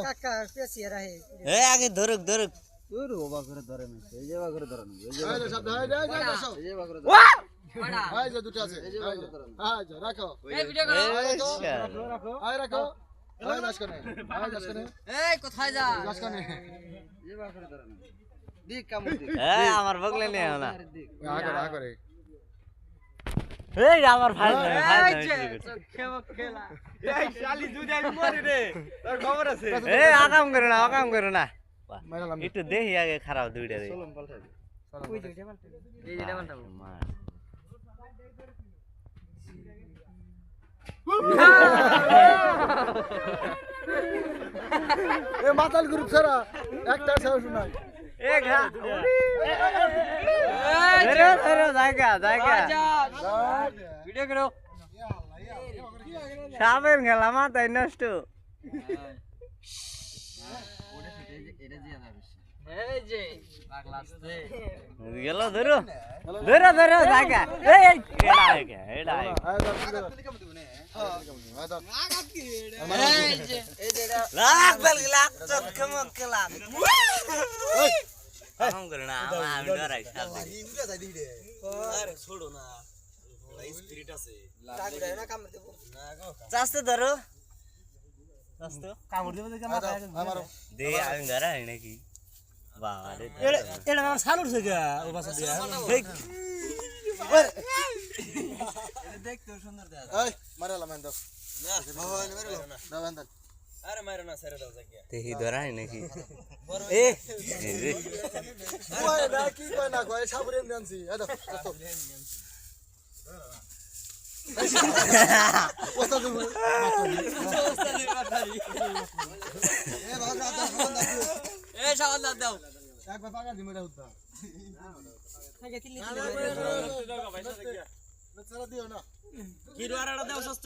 কাকা পেছিয়ে রাহে এ আগে ধরুক ধরুক তোর বাবা করে ধরে না এই যে বাবা করে ধরে না এই যে এই শব্দ এই এই এই যে বাবা করে এই যে দুটো আছে এই যে রাখো এই ভিডিও করো রাখো এই নাচকনে এই কোথায় যা নাচকনে এই যে বাবা করে ধরে না দিক কামড় দিক এ আমার বগলে নিয়ে না আগে এই আমার ভাই খেলা এই শালি দুধ আমি মরি রে তোর খবর আছে এ আকাম করো না একটু দেখি আগে খারাপ দুইটা রে চলম পাল্টা দে ওই যে মালটা এই যে মালটা এ মাতাল গ্রুপ ছাড়া একটা সাহস নাই এ ঘা ধরো জায়গা ভিডিও করো সাবেন খেলা মাথায় নষ্ট এই যে পাগলা আসছে গেল ধরো জায়গা এটা এই যে লাখ চমক খেলা কাম করে না আমি ডরাই আরে ছোড়ো না স্পিরিট আছে চাস্তে ধরো কামড় দেবে দেখে মাথা আমার দে আমি ধরাই নাকি বাবা রে এটা আমার সালুর থেকে ওই বাসা দিয়া দেখতে সুন্দর দেখা এই মারালাম এন্ড না না না আরে মারো না ছেড়ে দাও জায়গা তেহি ধরাই নাকি এ রে কই না কি কই না কই সাবরে নিয়ানছি এই দাও কত ওস্তাদ এই সাবান দাও একবার পাগা দিমরা হতো থাকে তিলি না দিও না কি রোয়াড়া দাও সস্ত